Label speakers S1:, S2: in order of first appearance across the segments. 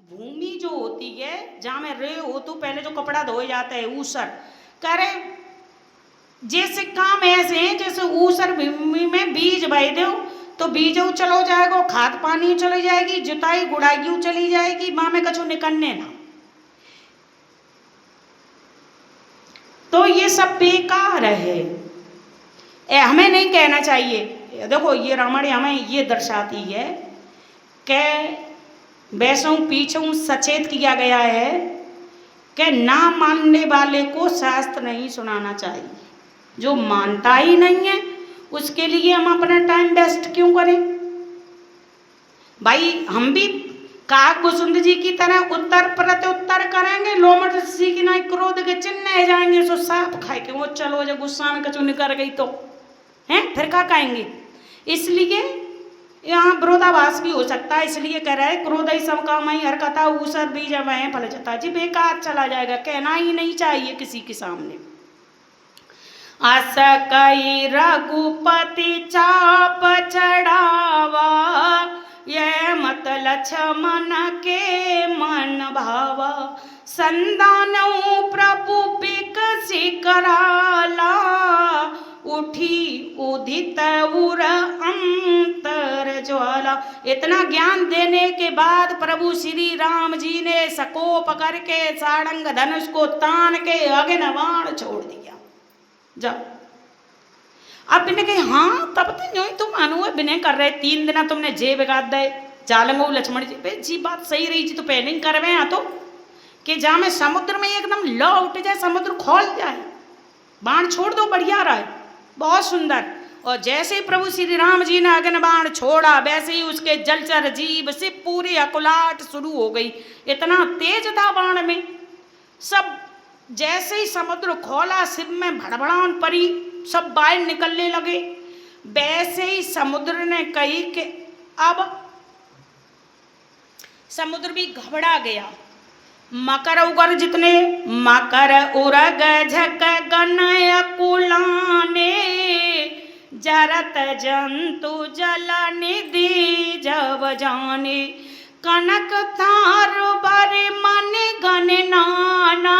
S1: भूमि जो होती है जहाँ में रे हो तो पहले जो कपड़ा धोए जाता है ऊसर कह रहे जैसे काम ऐसे हैं जैसे ऊसर भूमि में बीज बो दो तो बीज चलो जाएगा, खाद पानी चली जाएगी, जुताई गुड़ाई चली जाएगी, माँ में कछु निकलने ना। तो ये सब बेकार है, हमें नहीं कहना चाहिए। देखो ये रामायण हमें ये दर्शाती है कि वैसों पीछों सचेत किया गया है कि ना मानने वाले को शास्त्र नहीं सुनाना चाहिए। जो मानता ही नहीं है उसके लिए हम अपना टाइम वेस्ट क्यों करें भाई। हम भी काक कुसुंद जी की तरह उत्तर प्रत्युत्तर करेंगे, लोमड़ ऋषि की ना क्रोध के चिन्ह जाएंगे सो साफ खाए के वो चलो जब गुस्सा में कचू निकल गई तो हैं फिर क्या कहेंगे। इसलिए यहाँ विरोधाभास भी हो सकता है, इसलिए कह रहा है क्रोध ही सब काम ही हर कथा ऊसर बीज वह फल जता जी बेकार चला जाएगा, कहना ही नहीं चाहिए किसी के सामने। अस कई रघुपति चाप चढ़ावा ये मत लक्ष्मण के मन भावा संदानऊ प्रभु बिकसि कराला उठी उदित उर अंतर ज्वाला। इतना ज्ञान देने के बाद प्रभु श्री राम जी ने सकोप करके सारंग धनुष को तान के अग्नि बाण छोड़ दिया। जब अब बिने कहे हाँ तब तो यूं ही तुम मानो बिने कर रहे 3 दिन तुमने जे बिगाड़ दे जालंगो लक्ष्मण जी जी बात सही रही जी तो पहले ही कर रहे तो कि जहाँ में समुद्र में एकदम लौ उठ जाए, समुद्र खोल जाए, बाण छोड़ दो बढ़िया रहा बहुत सुंदर। और जैसे ही प्रभु श्री राम जी ने अग्नि बाण छोड़ा वैसे ही उसके जलचर जीव से पूरी अकुलाहट शुरू हो गई। इतना तेज था बाण में, सब जैसे ही समुद्र खोला शिव में भड़बड़ान पड़ी, सब बाहर निकलने लगे। वैसे ही समुद्र ने कही कि अब समुद्र भी घबरा गया। मकर उगर जितने मकर उरग झक गन अकुलाने जरत जंतु जल निधि जब जाने कनक तार बर मन गन नाना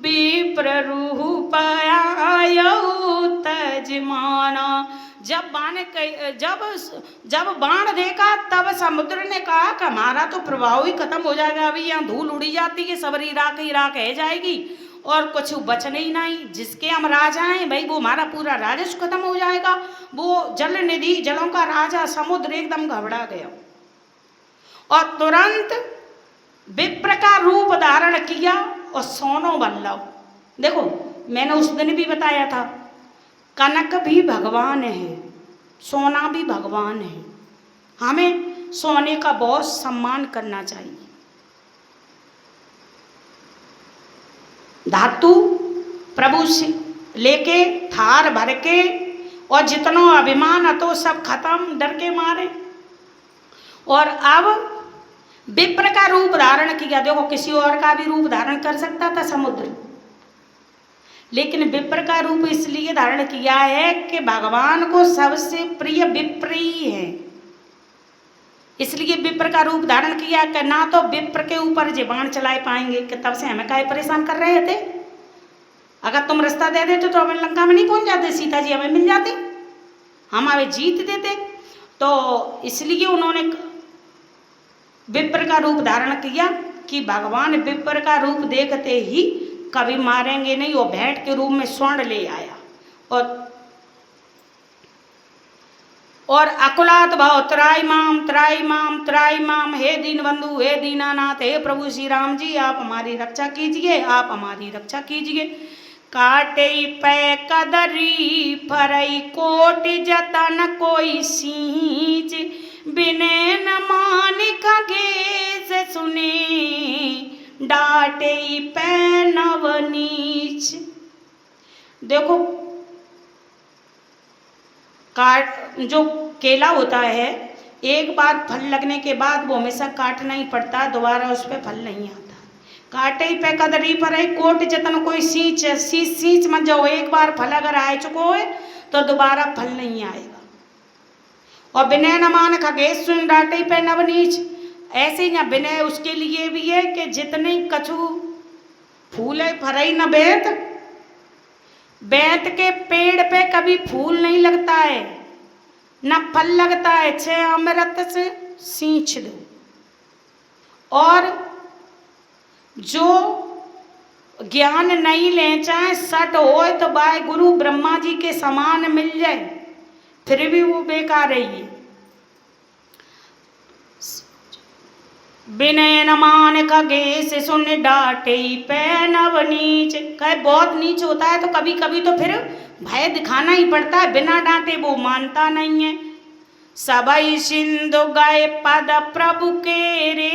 S1: विप्र रूप आयौ तजमाना। जब बाण देखा तब समुद्र ने कहा कि हमारा तो प्रभाव ही खत्म हो जाएगा, अभी यहाँ धूल उड़ी जाती है, सब राख ही राख है जाएगी और कुछ बचने ही नहीं। जिसके हम राजा हैं भाई वो हमारा पूरा राजस्व खत्म हो जाएगा। वो जल निधि जलों का राजा समुद्र एकदम घबरा गया और तुरंत विप्र का रूप धारण किया और सोनो बल्लभ। देखो मैंने उस दिन भी बताया था कनक भी भगवान है, सोना भी भगवान है, हमें सोने का बहुत सम्मान करना चाहिए। धातु प्रभु से लेके थार भर के और जितना अभिमान तो सब खत्म डर के मारे। और अब विप्र का रूप धारण किया। देखो किसी और का भी रूप धारण कर सकता था समुद्र, लेकिन विप्र का रूप इसलिए धारण किया है कि भगवान को सबसे प्रिय विप्र ही है, इसलिए विप्र का रूप धारण किया कि ना तो विप्र के ऊपर जे बाण चलाए पाएंगे कि तब से हमें काहे परेशान कर रहे थे। अगर तुम रास्ता दे देते तो हमें लंका में नहीं पहुंच जाते, सीता जी हमें मिल जाती, हम हमें जीत देते। तो इसलिए उन्होंने विप्र का रूप धारण किया कि भगवान विप्र का रूप देखते ही कभी मारेंगे नहीं, वो भेंट के रूप में स्वर्ण ले आया और अकुलात भाव त्राई माम हे दीन बंधु हे दीनानाथ हे प्रभु श्री राम जी आप हमारी रक्षा कीजिए, आप हमारी रक्षा कीजिए। काटे पै कदरी फरई कोट जतन कोई सींच बिने न मानिक से सुने डाटे पै नवनीच। देखो काट जो केला होता है एक बार फल लगने के बाद वो हमेशा काटना ही पड़ता है, दोबारा उस पर फल नहीं आता। काटे ही पे कदरी पर है कोट जतन कोई सींच मत जाओ, एक बार फल अगर आ चुको है तो दोबारा फल नहीं आएगा। और बिना न मान खगेश सुन डाटे पे नवनीच, ऐसे ही न विनय उसके लिए भी है कि जितने कछु फूले फरई न बेत, बेत के पेड़ पे कभी फूल नहीं लगता है न फल लगता है, छे अमृत से सींच दो। और जो ज्ञान नहीं ले चाहे सट होए तो बाय गुरु ब्रह्मा जी के समान मिल जाए, फिर भी वो बेकार है। ये विनय न मान खगेश सुन डांटे पै नव नीच। कहे बहुत नीच होता है तो कभी कभी तो फिर भय दिखाना ही पड़ता है, बिना डांटे वो मानता नहीं है। सबई सिंधु गए पद प्रभु के रे,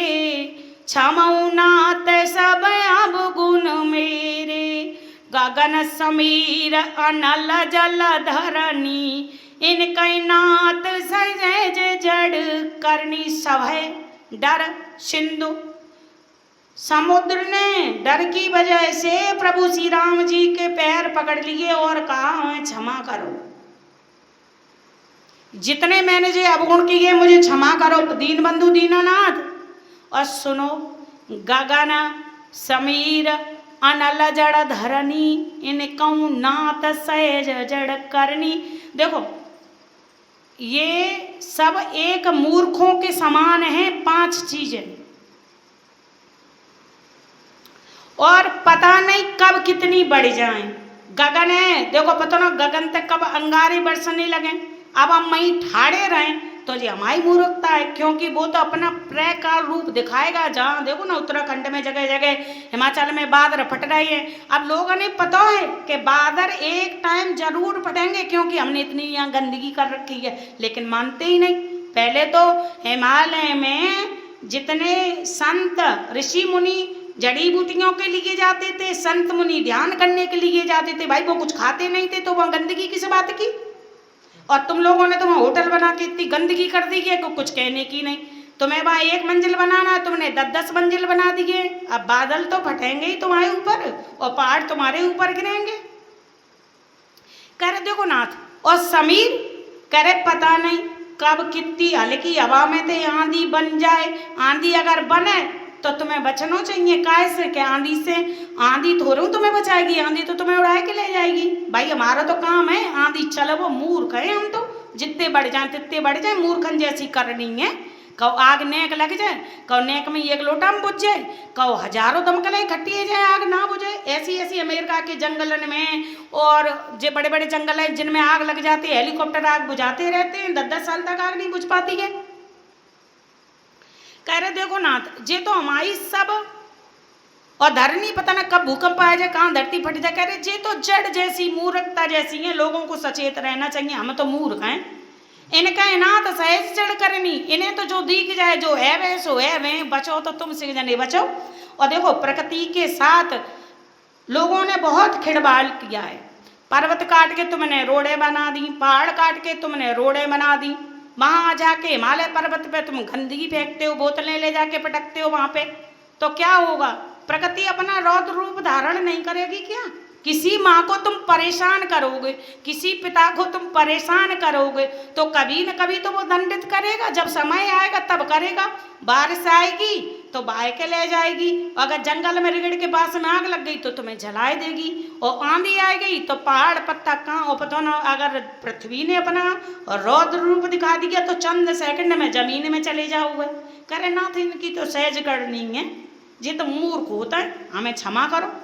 S1: क्षमऊ नाथ सब अब गुण मेरे। गगन समीर अनल जल धरनी, इनके नाथ सजज जड़ करनी। सभय डर सिंधु, समुद्र ने डर की वजह से प्रभु श्री राम जी के पैर पकड़ लिए और कहा हमें क्षमा करो, जितने मैंने जो अवगुण किए मुझे क्षमा करो दीन बंधु दीनानाथ। और सुनो, गगन समीर अनल जड़ धरनी, इनको नाथ सहज जड़ करनी। देखो ये सब एक मूर्खों के समान है, 5 चीजें, और पता नहीं कब कितनी बढ़ जाएं। गगन है, देखो पता ना गगन तक कब अंगारे बरसने लगे, अब हम वहीं ठाड़े रहें तो ये हमारी मूर्खता है, क्योंकि वो तो अपना प्रकार रूप दिखाएगा। जहाँ देखो ना उत्तराखंड में जगह जगह, हिमाचल में बादल फट रही है। अब लोगों ने पता है कि बादल एक टाइम जरूर फटेंगे, क्योंकि हमने इतनी यहाँ गंदगी कर रखी है, लेकिन मानते ही नहीं। पहले तो हिमालय में जितने संत ऋषि मुनि जड़ी बूटियों के लिए जाते थे, संत मुनि ध्यान करने के लिए जाते थे, भाई वो कुछ खाते नहीं थे, तो वह गंदगी किस बात की। और तुम लोगों ने तो वहाँ होटल बना के इतनी गंदगी कर दी है कि कुछ कहने की नहीं। तुम्हें वहाँ 1 मंजिल बनाना है, तुमने 10-10 मंजिल बना दिए। अब बादल तो फटेंगे ही तुम्हारे ऊपर और पहाड़ तुम्हारे ऊपर गिरेंगे। कह रहे देखो नाथ, और समीर कह रहे पता नहीं कब कितनी हल्की हवा में तो आंधी बन जाए। आंधी अगर बने तो तुम्हें बचना चाहिए, काहे से कि आंधी से, आंधी थोड़ी तुम्हें बचाएगी, आंधी तो तुम्हें उड़ा के ले जाएगी। भाई हमारा तो काम है आंधी चलो, वो मूर्ख है हम तो, जितने बढ़ जाए तितने बढ़ जाए, मूर्खन जैसी करनी है। कहो आग नेक लग जाए, कहो नेक में 1 लोटा में बुझ जाए, कहो हजारों दमकलें इकट्ठी जाए आग ना बुझे। ऐसी ऐसी अमेरिका के जंगलन में और जो बड़े बड़े जंगल हैं जिनमें आग लग जाती है, हेलीकॉप्टर आग बुझाते रहते हैं, 10-10 साल तक आग नहीं बुझ पाती है। कह रहे देखो नाथ, ये तो हमारी सब, और धरनी पता ना कब भूकंप आ जाए, कहाँ धरती फट जाए। कह रहे ये तो जड़ जैसी मूर्खता जैसी है, लोगों को सचेत रहना चाहिए, हम तो मूर्ख हैं। इनका नाथ सहज जड़ करनी, इन्हें तो जो दिख जाए जो है वे सो है वे, बचो तो तुम से जने बचो। और देखो प्रकृति के साथ लोगों ने बहुत खिलवाड़ किया है। पर्वत काट के तुमने रोडें बना दी, पहाड़ काट के तुमने रोडें बना दी, वहां जाके हिमालय पर्वत पे तुम गंदगी फेंकते हो, बोतलें ले जाके पटकते हो वहां पे, तो क्या होगा? प्रकृति अपना रौद्र रूप धारण नहीं करेगी क्या? किसी माँ को तुम परेशान करोगे, किसी पिता को तुम परेशान करोगे, तो कभी न कभी तो वो दंडित करेगा। जब समय आएगा तब करेगा। बारिश आएगी तो बहा के ले जाएगी, अगर जंगल में रिगड़ के पास में आग लग गई तो तुम्हें जलाए देगी, और आंधी आ गई तो पहाड़ पत्ता कहाँ हो पता ना। अगर पृथ्वी ने अपना रौद्र रूप दिखा दिया तो चंद सेकंड में जमीन में चले जाओगे। करे नाथ इनकी तो सहज करनी है, ये तो मूर्ख होता है, हमें क्षमा करो।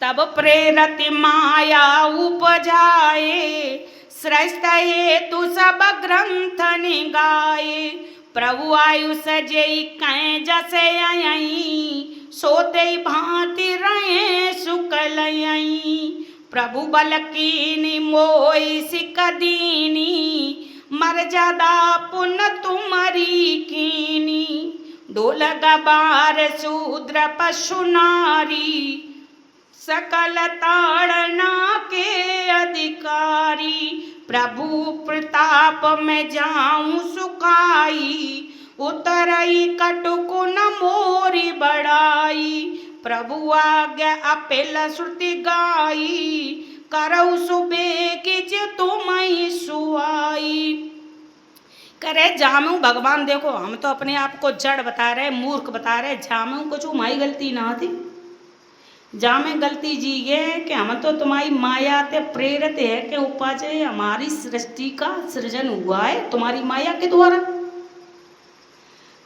S1: तब प्रेरत माया उपजाए, श्रेष्ठ हेतु सब ग्रंथ निगाए। प्रभु आयुष जई कहीं जसे आई, सोते भांति रहे सुकलई। प्रभु बल कीनी मोई सिक दीनी, मर्यादा पुन तुम्हारी कीनी। ढोल गबार शूद्र पशु नारी, सकल ताड़ना के अधिकारी। प्रभु प्रताप में जाऊं सुखाई, उतरई कटुकु न मोरी बड़ाई। प्रभु आज्ञा अपिल श्रुति गाई, करऊ सुबेगिज तुमई सुआई। करे जामू भगवान देखो हम तो अपने आप को जड़ बता रहे मूर्ख बता रहे जामू कुछ हमारी गलती ना थी जामे गलती जी ये कि हम तो तुम्हारी माया ते प्रेरित है कि उपज हमारी सृष्टि का सृजन हुआ है तुम्हारी माया के द्वारा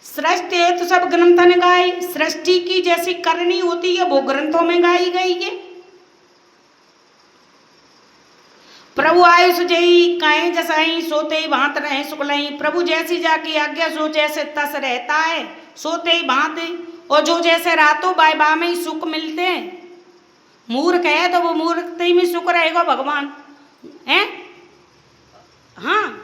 S1: सृष्टि है तो सब ग्रंथों ने गाई सृष्टि की जैसी करनी होती है वो ग्रंथों में गाई गई है प्रभु आयुष जई काए जसाई सोते ही भांत रहे सुकलई प्रभु जैसी जाकी आज्ञा सो जैसे तस रहता है सोते ही भांत और जो जैसे रातों बाय बा में ही सुख मिलते हैं मूर्ख है तो वो मूर्खता में सुख रहेगा भगवान हैं हाँ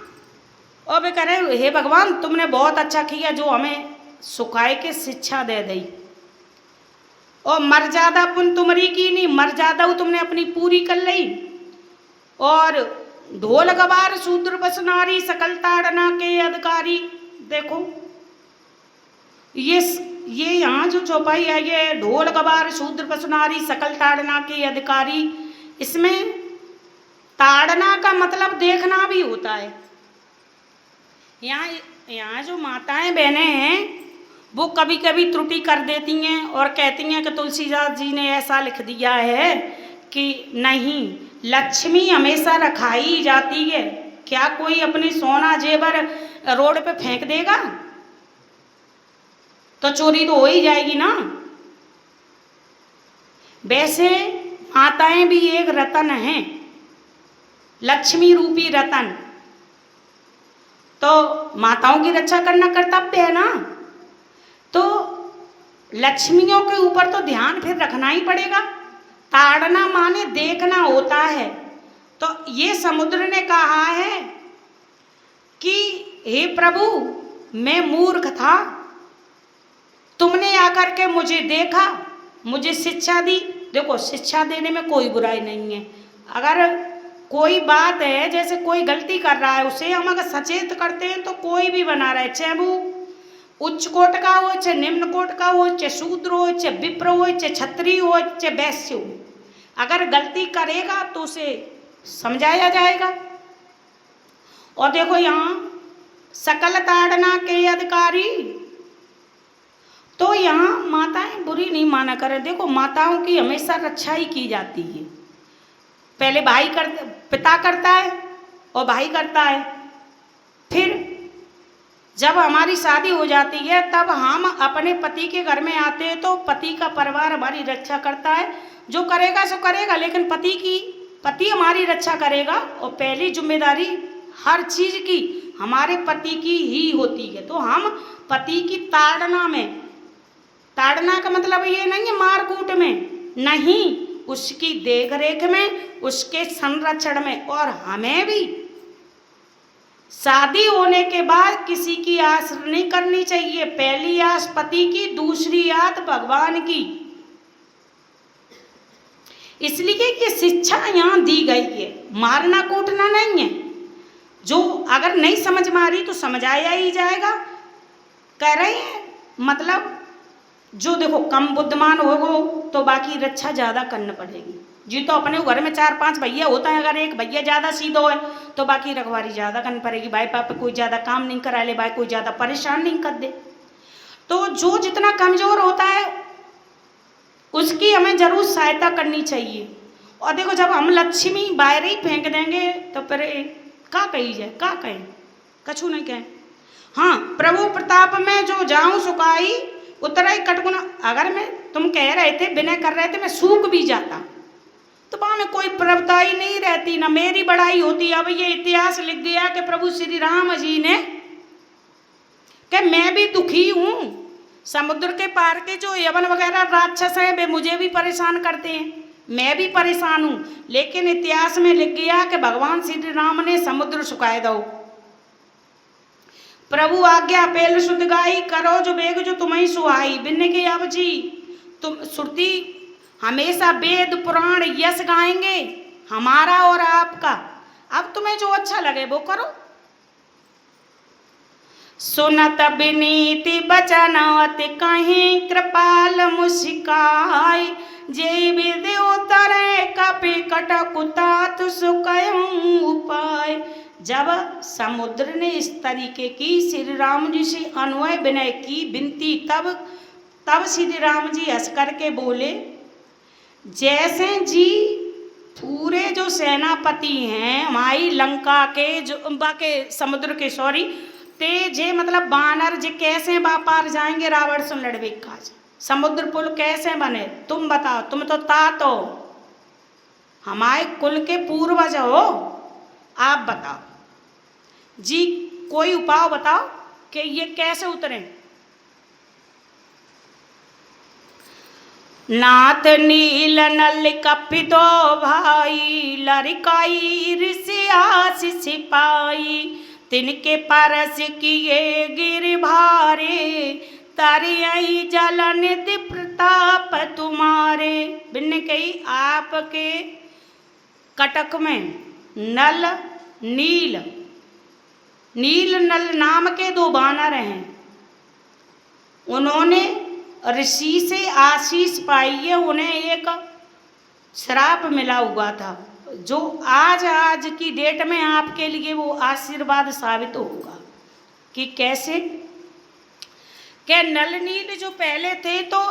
S1: और वे कह रहे हे भगवान तुमने बहुत अच्छा किया जो हमें सुखाए के शिक्षा दे दी और मर्यादा पुन तुम्हारी की नहीं मर्यादा तुमने अपनी पूरी कर ली और ढोल गवार शूद्र बसनारी सकल ताड़ना के अधिकारी देखो ये यहाँ जो चौपाई है ये ढोल गवार शूद्र बसनारी सकल ताड़ना के अधिकारी इसमें ताड़ना का मतलब देखना भी होता है यहाँ जो माताएं बहनें हैं वो कभी कभी त्रुटि कर देती हैं और कहती हैं कि तुलसीदास जी ने ऐसा लिख दिया है कि नहीं लक्ष्मी हमेशा रखाई जाती है क्या कोई अपनी सोना जेवर रोड पे फेंक देगा तो चोरी तो हो ही जाएगी ना वैसे माताएं भी एक रतन हैं लक्ष्मी रूपी रतन तो माताओं की रक्षा करना कर्तव्य है ना तो लक्ष्मियों के ऊपर तो ध्यान फिर रखना ही पड़ेगा ताड़ना माने देखना होता है तो ये समुद्र ने कहा है कि हे प्रभु मैं मूर्ख था तुमने आकर के मुझे देखा मुझे शिक्षा दी देखो शिक्षा देने में कोई बुराई नहीं है अगर कोई बात है जैसे कोई गलती कर रहा है उसे हम अगर सचेत करते हैं तो कोई भी बना रहा है चाहे वो उच्च कोट का हो चाहे निम्न कोट का हो चाहे शूद्र हो चाहे विप्र हो चाहे क्षत्रिय हो चाहे वैश्य हो अगर गलती करेगा तो उसे समझाया जाएगा और देखो यहाँ सकल ताड़ना के अधिकारी तो यहाँ माताएं बुरी नहीं माना करें देखो माताओं की हमेशा रक्षा ही की जाती है पहले पिता करता है और भाई करता है फिर जब हमारी शादी हो जाती है तब हम अपने पति के घर में आते हैं तो पति का परिवार हमारी रक्षा करता है जो करेगा सो करेगा लेकिन पति हमारी रक्षा करेगा और पहली जिम्मेदारी हर चीज की हमारे पति की ही होती है तो हम पति की ताड़ना का मतलब ये नहीं है मारकूट में नहीं उसकी देखरेख में उसके संरक्षण में और हमें भी शादी होने के बाद किसी की आस नहीं करनी चाहिए पहली आस पति की दूसरी आस भगवान की इसलिए ये शिक्षा यहाँ दी गई है मारना कूटना नहीं है जो अगर नहीं समझ में आ रही तो समझाया ही जाएगा कह रहे हैं मतलब जो देखो कम बुद्धिमान होगो तो बाकी रक्षा ज़्यादा करनी पड़ेगी जी तो अपने घर में 4-5 भैया होता है अगर एक भैया ज़्यादा सीधो है तो बाकी रखवारी ज़्यादा करनी पड़ेगी भाई पापा कोई ज़्यादा काम नहीं करा ले भाई कोई ज़्यादा परेशान नहीं कर दे तो जो जितना कमज़ोर होता है उसकी हमें ज़रूर सहायता करनी चाहिए और देखो जब हम लक्ष्मी बाहर ही फेंक देंगे तो फिर का कही जाए का कहें कछु नहीं कहें हाँ प्रभु प्रताप में जो जाऊं सुखाई उतरा ही कटगुना अगर मैं तुम कह रहे थे विनय कर रहे थे मैं सूख भी जाता तो वहां में कोई प्रभुता ही नहीं रहती ना मेरी बड़ाई होती अब ये इतिहास लिख गया कि प्रभु श्री राम जी ने कि मैं भी दुखी हूं समुद्र के पार के जो यवन वगैरह राक्षस हैं वे मुझे भी परेशान करते हैं मैं भी परेशान हूं लेकिन इतिहास में लिख गया कि भगवान श्री राम ने समुद्र सुखाए दो प्रभु आज्ञा पेल शुद्ध गाई करो जो बेग जो तुम्हें सुहाई बिन्ने के अब जी तुम श्रुति हमेशा वेद पुराण यश गाएंगे हमारा और आपका अब तुम्हें जो अच्छा लगे वो करो सुनत विनीति बचन अति कहीं कृपाल मुस्काई जय विद्य उतरे कपि कटकुतात सुकयं उपाय जब समुद्र ने इस तरीके की श्री राम जी से अनुनय विनय की विनती, तब श्री राम जी हंस करके बोले, जैसे जी पूरे जो सेनापति हैं हमारी लंका के, जो बाके समुद्र के सॉरी ते जे मतलब बानर जे कैसे बापार जाएंगे रावण से लड़वे काज, समुद्र पुल कैसे बने, तुम बताओ, तुम तो तात हो, हमारे कुल के पूर्वज हो, आप बताओ जी, कोई उपाय बताओ कि ये कैसे उतरे। नाथ नील नल कपितो भाई, लरिकाई ऋषि आशीष पाई, तिनके परस किए गिर भारे, तरियई जल निधि प्रताप तुम्हारे। बिन्ने कही आपके कटक में नल नील नल नाम के 2 बानर हैं, उन्होंने ऋषि से आशीष पाई है, उन्हें एक श्राप मिला हुआ था जो आज की डेट में आपके लिए वो आशीर्वाद साबित होगा। कि कैसे कि नल नील जो पहले थे तो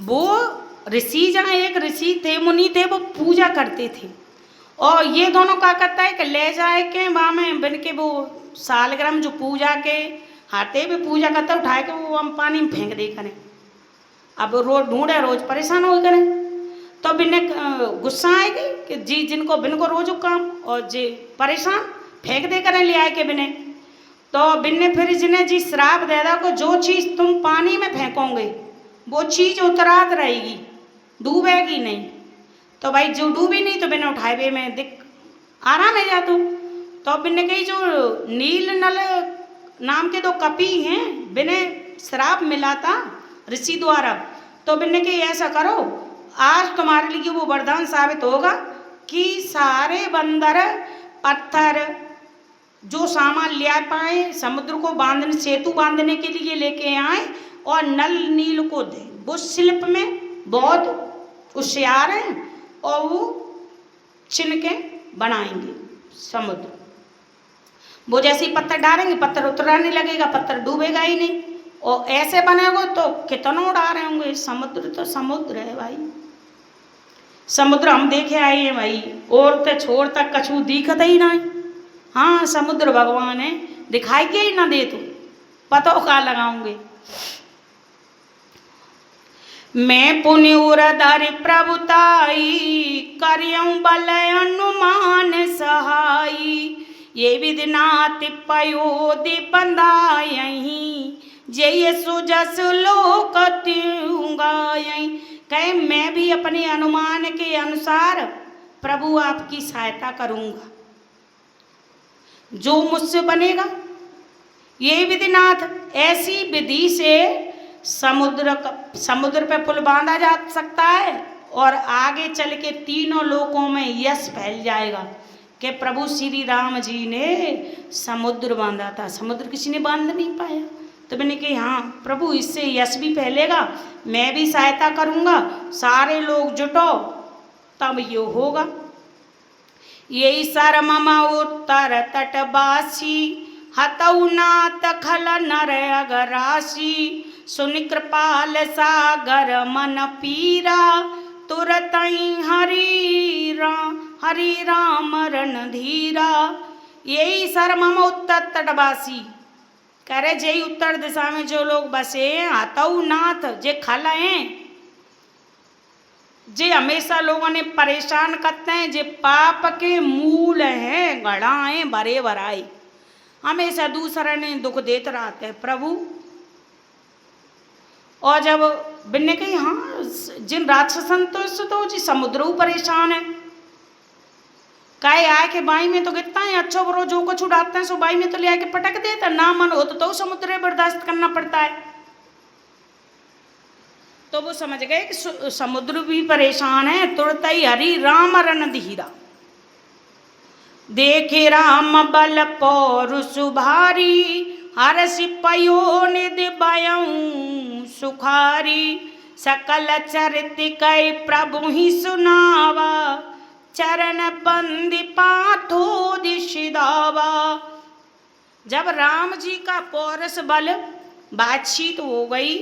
S1: वो ऋषि, जहाँ एक ऋषि थे, मुनि थे, वो पूजा करते थे, और ये दोनों क्या करता है कि ले जाए के वहाँ में बन के वो सालग्राम जो पूजा के हाथे भी पूजा करता, उठाए के वो हम पानी में फेंक दे करें। अब रोज ढूंढे, रोज परेशान हो करें, तो बिन्ने गुस्सा आएगी कि जी जिनको बिन को रोज काम और जी परेशान फेंक दे करें ले आए के बिने, तो बिन्ने फिर जिन्हें जी श्राप दे दा को जो चीज़ तुम पानी में फेंकोगे वो चीज़ उतरात रहेगी, डूबेगी नहीं। तो भाई जो डूबी नहीं तो बिना उठाए में दिख आराम है जा तो बिन्ने कही जो नील नल नाम के 2 कपि हैं, बिने श्राप मिला था ऋषि द्वारा, तो बिन्ने कही ऐसा करो, आज तुम्हारे लिए वो वरदान साबित होगा कि सारे बंदर पत्थर जो सामान ले पाए, समुद्र को बांधने, सेतु बांधने के लिए लेके आए, और नल नील को दे। वो शिल्प में बहुत होशियार हैं और वो छिन के बनाएंगे समुद्र। वो जैसे ही पत्थर डालेंगे पत्थर उतराने लगेगा, पत्थर डूबेगा ही नहीं, और ऐसे बनेगा तो कितना उड़ा रहे होंगे। समुद्र तो समुद्र है भाई, समुद्र हम देखे आए हैं भाई, और तो छोड़ तक कछु दिखत ही नहीं। हाँ समुद्र भगवान है, दिखाई के ही ना दे तो पतो का लगाऊंगे। मैं पुण्य उरधर प्रभुताई, करियऊँ बल अनुमान सहाई, ये विधिनाथ पयोदि बंधायही, जय सुजस लोक गायई। कहे मैं भी अपने अनुमान के अनुसार प्रभु आपकी सहायता करूंगा, जो मुझसे बनेगा। ये विधिनाथ, ऐसी विधि से समुद्र पे पुल बांधा जा सकता है, और आगे चल के 3 लोकों में यश फैल जाएगा कि प्रभु श्री राम जी ने समुद्र बांधा था, समुद्र किसी ने बांध नहीं पाया। तो मैंने कही हाँ प्रभु, इससे यश भी फैलेगा, मैं भी सहायता करूँगा, सारे लोग जुटो तब ये होगा। यही सरमम उत्तर तटवासी, हतऊ नाथ खल नर अगरासी, सुन कृपाल सागर मन पीरा, तुरत हरि राम रणधीरा। यही सरमम उत्तर तटवासी, कह रहे जय उत्तर दिशा में जो लोग बसे हैं, हतऊ नाथ जे खल हैं, जे हमेशा लोगों ने परेशान करते हैं, जे पाप के मूल हैं, गढ़ा हैं भरे भराए, हमेशा दूसरा ने दुख देते रहते हैं प्रभु। और जब बिन्ने कही हाँ जिन राक्षसन तो जी समुद्र परेशान है, काहे आए के बाई में तो गिरता है, अच्छा बुरो जो कुछ उड़ाते हैं सो बाई में तो ले आके पटक देता, ना मन हो तो समुद्र बर्दाश्त करना पड़ता है। तो वो समझ गए कि समुद्र भी परेशान है, तुरंत ही हरि राम रणधीरा। देखे राम बल पौरुष भारी, हरस पयो निधि बयऊँ सुखारी, सकल चरित कई प्रभु ही सुनावा, चरण बंदी पाथो दिश दावा। जब राम जी का पौरस बल बातचीत हो गई,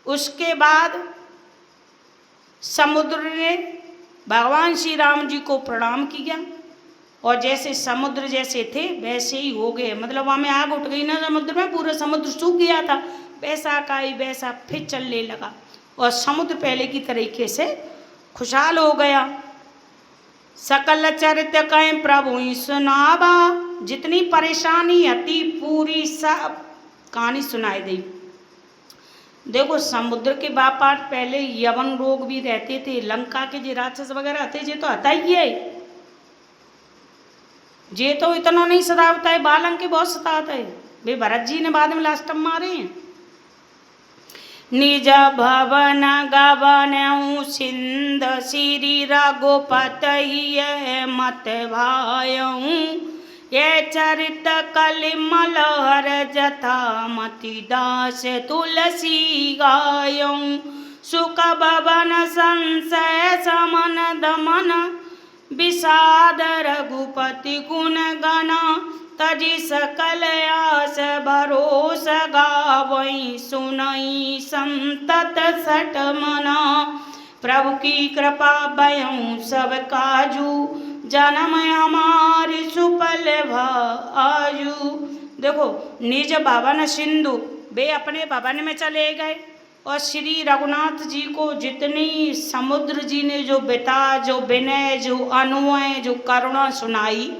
S1: उसके बाद समुद्र ने भगवान श्री राम जी को प्रणाम किया और जैसे समुद्र जैसे थे वैसे ही हो गए। मतलब वहाँ में आग उठ गई ना समुद्र में, पूरा समुद्र सूख गया था, वैसा का ही वैसा फिर चलने लगा और समुद्र पहले की तरीके से खुशहाल हो गया। सकल चरित्र कहें प्रभु सुनावा। जितनी परेशानी हती पूरी सब कहानी सुनाई दी। देखो समुद्र के बापाट पहले यवन लोग भी रहते थे, लंका के जो राक्षस वगैरह थे, ये तो हता ही है, ये तो इतना नहीं सतावता है, बालन के बहुत सताता है। वे भरत जी ने बाद में लास्ट में मारे हैं। निज भवन गवन सिंध श्री रघुपति मत भायऊ। ये चरित कलिमल हर जथा मति दास तुलसी गायऊ। सुख भवन संशय समन दमन विषाद रघुपति गुण गणा। तजी सकल आस भरोस गावई सुनई संतत सट मना। प्रभु की कृपा भयऊ सब काजू जन्म हमारी सुपल आयु। देखो निज भवन सिंधु, वे अपने भवन में चले गए और श्री रघुनाथ जी को जितनी समुद्र जी ने जो बिता, जो विनय, जो अनुनय, जो करुणा सुनाई,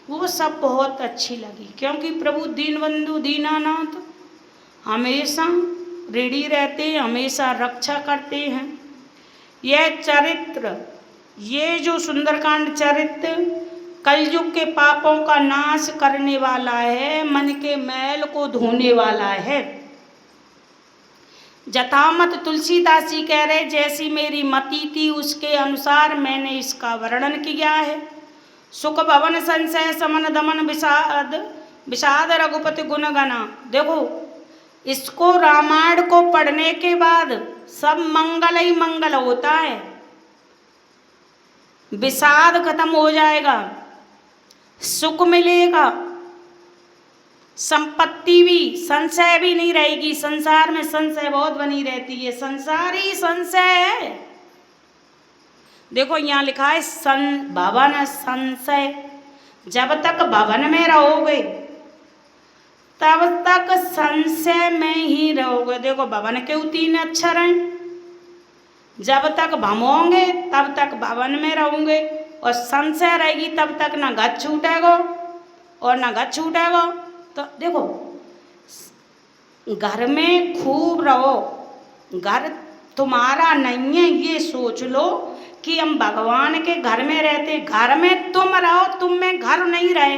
S1: वो सब बहुत अच्छी लगी। क्योंकि प्रभु दीनबंधु दीनानाथ हमेशा रेडी रहते हैं, हमेशा रक्षा करते हैं। यह चरित्र, ये जो सुंदरकांड चरित्र कलयुग के पापों का नाश करने वाला है, मन के मैल को धोने वाला है। जथामत तुलसीदास जी कह रहे, जैसी मेरी मति थी उसके अनुसार मैंने इसका वर्णन किया है। सुख भवन संशय समन दमन विषाद विषाद रघुपति गुण गना। देखो इसको रामायण को पढ़ने के बाद सब मंगल ही मंगल होता है। विषाद खत्म हो जाएगा, सुख मिलेगा, संपत्ति भी, संशय भी नहीं रहेगी। संसार में संशय बहुत बनी रहती है, संसार ही संशय है। देखो यहाँ लिखा है भवन संशय। जब तक भवन में रहोगे तब तक संशय में ही रहोगे। देखो भवन के 3 अक्षर हैं, जब तक भमोगे तब तक भवन में रहोगे और संशय रहेगी तब तक ना घर छूटेगा और ना घर छूटेगा। तो देखो घर में खूब रहो, घर तुम्हारा नहीं है ये सोच लो कि हम भगवान के घर में रहते। घर में तुम रहो, तुम में घर नहीं रहे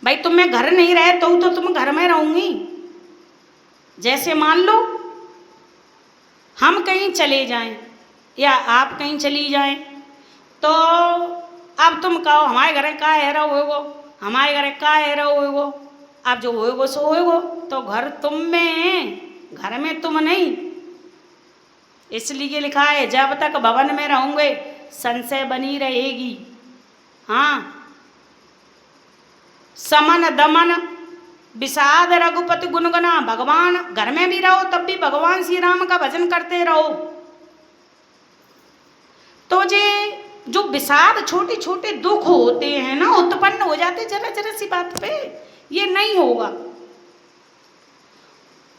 S1: भाई, तुम में घर नहीं रहे तो तुम घर में रहूंगी। जैसे मान लो हम कहीं चले जाएं या आप कहीं चली जाएं, तो अब तुम कहो हमारे घर का है रहोगो, हमारे घर का है रहोगो, अब जो होएगो सो होएगो। तो घर तुम में, घर में तुम नहीं। इसलिए लिखा है जब तक भवन में रहोगे संशय बनी रहेगी। हाँ, समन दमन विषाद रघुपति गुणगना। भगवान घर में भी रहो तब भी भगवान श्री राम का भजन करते रहो। तो ये जो विषाद छोटे छोटे दुख होते हैं ना, उत्पन्न हो जाते जरा जरा सी बात पे, ये नहीं होगा।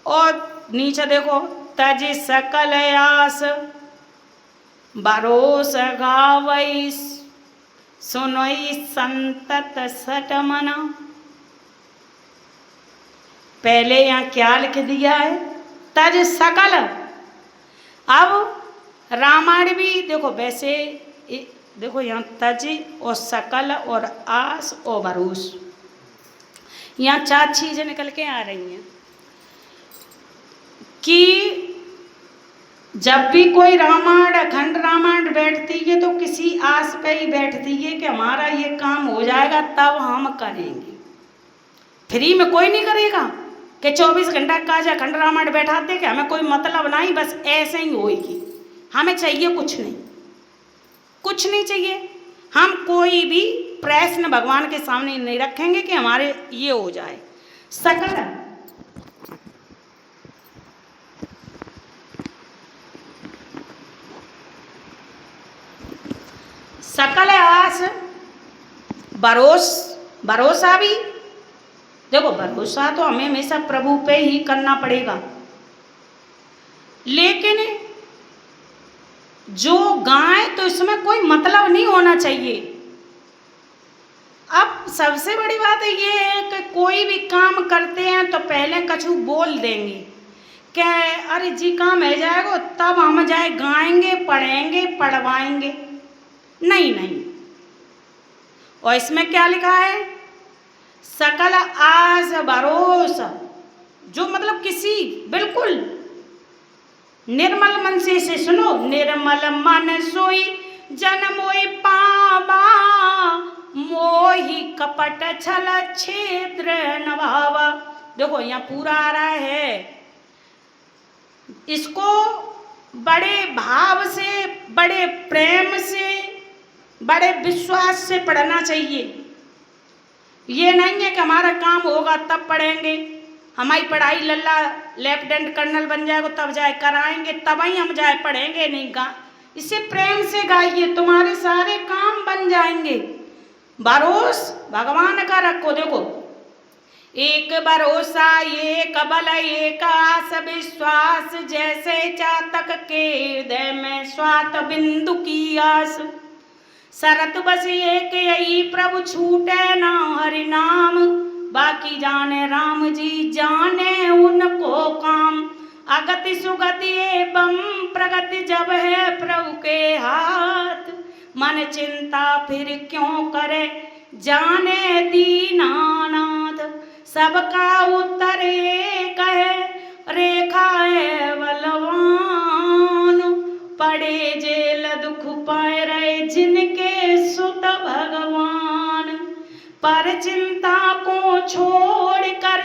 S1: और नीचे देखो, तज सकल आस भरोस गावई सुनई संतत सट मना। पहले यहाँ क्या लिख दिया है, तज सकल। अब रामायण भी देखो वैसे, देखो यहाँ तज और सकल और आस और भरोस, यहाँ 4 चीजें निकल के आ रही हैं कि जब भी कोई रामायण, अखंड रामायण बैठती है तो किसी आस पे ही बैठती है कि हमारा ये काम हो जाएगा तब हम करेंगे। फ्री में कोई नहीं करेगा कि 24 घंटा का अखंड रामायण बैठाते कि हमें कोई मतलब नहीं, बस ऐसे ही होएगी, हमें चाहिए कुछ नहीं। कुछ नहीं चाहिए। हम कोई भी प्रश्न भगवान के सामने नहीं रखेंगे कि हमारे ये हो जाए। सकल आस भरोसा भी देखो, भरोसा तो हमें हमेशा प्रभु पे ही करना पड़ेगा, लेकिन जो गाय तो इसमें कोई मतलब नहीं होना चाहिए। अब सबसे बड़ी बात ये है कि कोई भी काम करते हैं तो पहले कछु बोल देंगे कि अरे जी काम है जाएगा, तब हम जाए गाएंगे, पढ़ेंगे, पढ़वाएंगे। नहीं नहीं, और इसमें क्या लिखा है? सकल आस भरोसा, जो मतलब किसी बिल्कुल निर्मल मन से सुनो। निर्मल मन सोई जन मोहि पावा, मोहि कपट छल क्षेत्र नभावा। देखो यहाँ पूरा आ रहा है, इसको बड़े भाव से, बड़े प्रेम से, बड़े विश्वास से पढ़ना चाहिए। ये नहीं है कि हमारा काम होगा तब पढ़ेंगे, हमारी पढ़ाई लल्ला लेफ्टिनेंट कर्नल बन जाएगा तब जाए कराएंगे, तब ही हम जाए पढ़ेंगे। नहीं, इसे प्रेम से गाइए, तुम्हारे सारे काम बन जाएंगे। भरोस भगवान का रखो। देखो, एक भरोसा एक बल एक आस विश्वास, जैसे चातक के हृदय में स्वात बिंदु की आस। शरत बस एक यही प्रभु छूटे ना हरि नाम, बाकी जाने राम जी जाने उनको काम। अगति सुगति एवं प्रगति जब है प्रभु के हाथ, मन चिंता फिर क्यों करे जाने दीनानाथ। सबका उत्तर एक है रेखा है बलवान, पड़े जेल दुख पाए रहे जिनके सुत भगवान। पर चिंता को छोड़ कर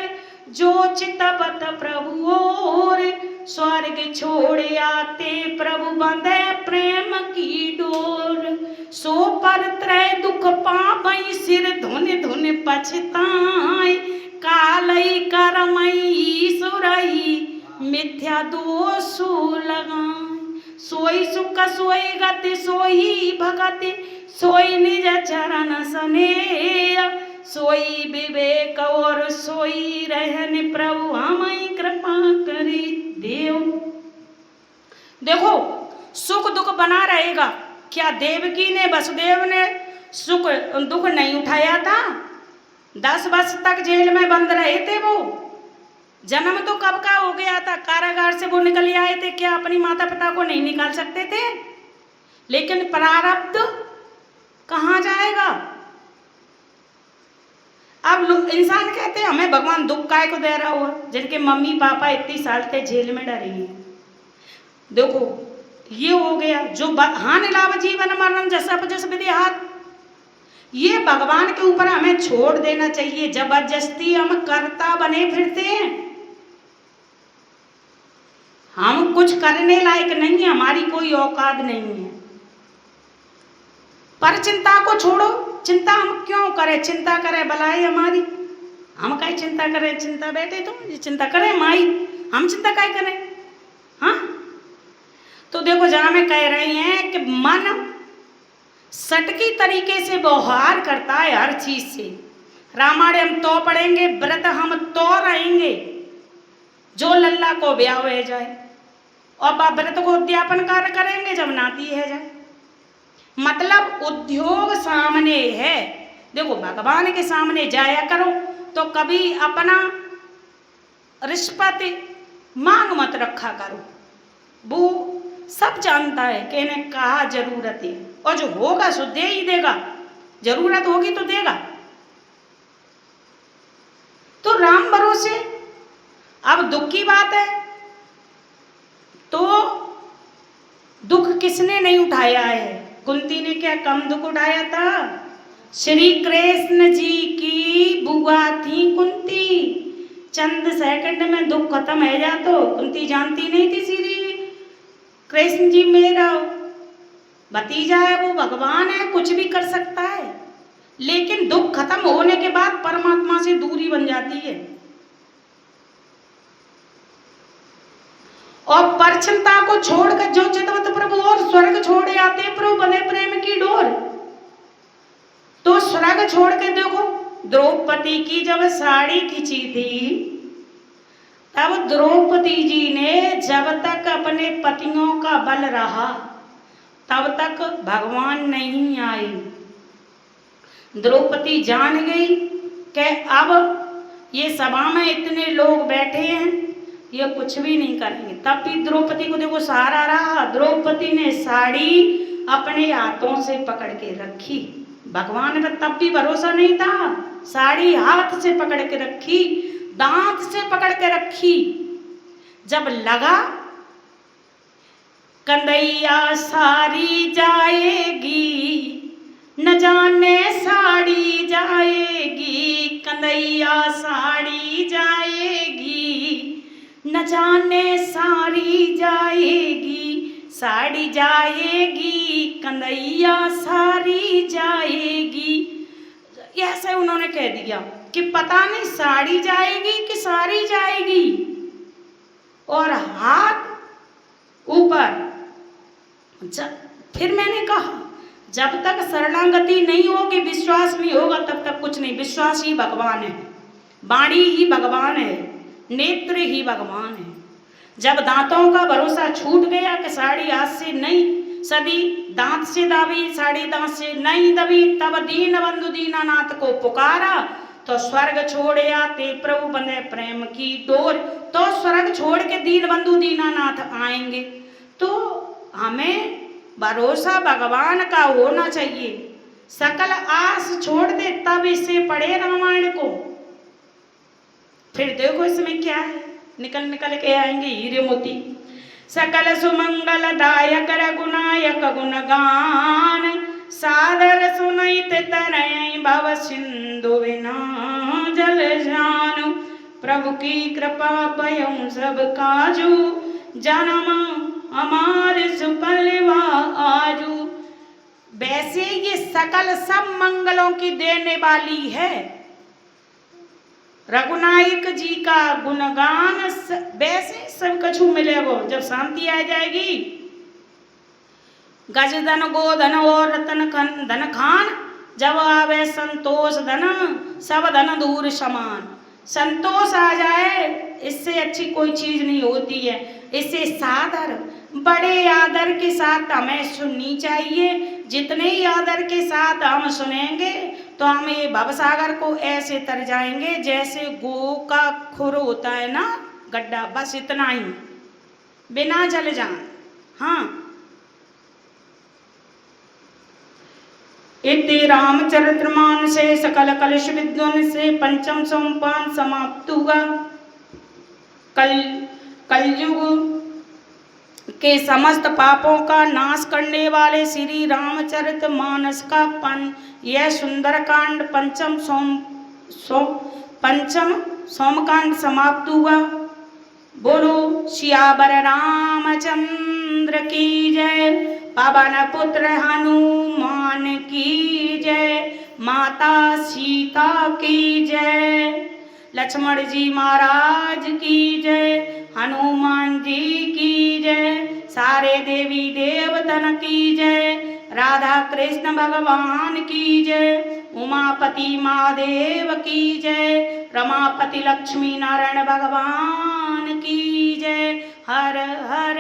S1: जो चितवत प्रभु और, स्वर्ग छोड़ आते प्रभु बंधे प्रेम की डोर। सो पर त्रय दुख पावई सिर धुन धुन पछताए, कालई करमई ईश्वरई मिथ्या दोषो लगाए। सोई सुख सोई गति सोई भगति, सोई निज चरण सनेय, सोई विवेक और सोई रहन प्रभु हमें कृपा करी देव। देखो, सुख दुख बना रहेगा। क्या देवकी ने वसुदेव ने सुख दुख नहीं उठाया था? 10 वर्ष तक जेल में बंद रहे थे वो। जन्म तो कब का हो गया था, कारागार से वो निकल आए थे। क्या अपनी माता पिता को नहीं निकाल सकते थे? लेकिन प्रारब्ध कहाँ जाएगा? अब इंसान कहते हैं हमें भगवान दुख काय को दे रहा हुआ, जिनके मम्मी पापा इतनी साल से जेल में डरे हैं। देखो ये हो गया जो हानि लाभ जीवन मरण जैसा जस विदेहात, ये भगवान के ऊपर हमें छोड़ देना चाहिए। जबरदस्ती हम कर्ता बने फिरते हैं, हम कुछ करने लायक नहीं है, हमारी कोई औकात नहीं है। पर चिंता को छोड़ो। चिंता हम क्यों करें? चिंता करें भलाई हमारी, हम काहे चिंता करें? चिंता बैठे तुम चिंता करें माई, हम चिंता काहे करें? हाँ, तो देखो जहां में कह रहे हैं कि मन सटकी तरीके से व्यवहार करता है हर चीज से। रामायण हम तो पढ़ेंगे, व्रत हम तो रहेंगे जो लल्ला को ब्याह हो जाए, और व्रत को उद्यापन कार्य करेंगे जब नाती है जाए। मतलब उद्योग सामने है। देखो भगवान के सामने जाया करो तो कभी अपना रिश्वत मांग मत रखा करो। वो सब जानता है कि इन्हें कहा जरूरत है, और जो होगा सो दे ही देगा, जरूरत होगी तो देगा। तो राम भरोसे। अब दुख की बात है तो दुख किसने नहीं उठाया है? कुंती ने क्या कम दुख उठाया था? श्री कृष्ण जी की बुआ थी कुंती, चंद सेकंड में दुख खत्म है जा। तो कुंती जानती नहीं थी श्री कृष्ण जी मेरा भतीजा है वो भगवान है, कुछ भी कर सकता है, लेकिन दुख खत्म होने के बाद परमात्मा से दूरी बन जाती है। और परछनता को छोड़कर जो चितवत प्रभु और स्वर्ग छोड़े आते प्रभु बने प्रेम की डोर। तो स्वर्ग छोड़ के देखो, द्रौपदी की जब साड़ी खींची थी तब द्रौपदी जी ने जब तक अपने पतियों का बल रहा तब तक भगवान नहीं आए। द्रौपदी जान गई कि अब ये सभा में इतने लोग बैठे हैं, ये कुछ भी नहीं करेंगे। तब भी द्रौपदी को देखो सहारा रहा। द्रौपदी ने साड़ी अपने हाथों से पकड़ के रखी। भगवान पर तब भी भरोसा नहीं था, साड़ी हाथ से पकड़ के रखी, दांत से पकड़ के रखी। जब लगा कंदैया सारी जाएगी, न जाने साड़ी जाएगी, कंदैया साड़ी जाएगी, न जाने साड़ी जाएगी, साड़ी जाएगी, कंदैया साड़ी जाएगी। ऐसे उन्होंने कह दिया कि पता नहीं साड़ी जाएगी कि साड़ी जाएगी। और हाथ ऊपर। फिर मैंने कहा जब तक शरणागति नहीं होगी, विश्वास नहीं होगा, तब तक कुछ नहीं। विश्वास ही भगवान है, वाणी ही भगवान है, नेत्र ही भगवान है। जब दांतों का भरोसा छूट गया कि साड़ी हाथ से नहीं सदी, दांत से दाबी साड़ी दांत से नहीं दबी, तब दीन बंधु दीनानाथ को पुकारा तो स्वर्ग छोड़े आते प्रभु बंधे प्रेम की डोर। तो स्वर्ग छोड़ के दीन बंधु दीनानाथ आएंगे। तो हमें भरोसा भगवान का होना चाहिए। सकल आस छोड़ दे तब इसे पढ़े रामायण को। फिर देखो इसमें क्या है, निकल निकल के आएंगे हीरे मोती। सकल सुमंगल दायक रघुनायक गुणगान, सादर सुनैत तरय भव सिंधु बिना जल जानु। प्रभु की कृपा पयम सब काजू, जन्म हमार सुपलवा आजू। वैसे ये सकल सब मंगलों की देने वाली है। रघुनायक जी का गुणगान वैसे सब कछु मिलेगो जब शांति आ जाएगी। गज धन गोधन और रतन धन खान, जब आवे संतोष धन सब धन दूर समान। संतोष आ जाए इससे अच्छी कोई चीज नहीं होती है। इससे सादर बड़े आदर के साथ हमें सुननी चाहिए। जितने ही आदर के साथ हम सुनेंगे तो हम ये भवसागर को ऐसे तर जाएंगे जैसे गो का खुर होता है ना, गड्ढा, बस इतना ही, बिना जल जान। हाँ, इति रामचरितमानसे सकल कलश विद्वन से पंचम सोमपान समाप्त हुआ। कलयुग के समस्त पापों का नाश करने वाले श्री रामचरितमानस का यह सुंदर कांड पंचम सोमकांड समाप्त हुआ। बोलो सियावर रामचंद्र की जय, पवन पुत्र हनुमान की जय, माता सीता की जय, लक्ष्मण जी महाराज की जय, हनुमान जी की जय, सारे देवी देवतन की जय, राधा कृष्ण भगवान की जय, उमापति महादेव की जय, रमापति लक्ष्मी नारायण भगवान की जय। हर हर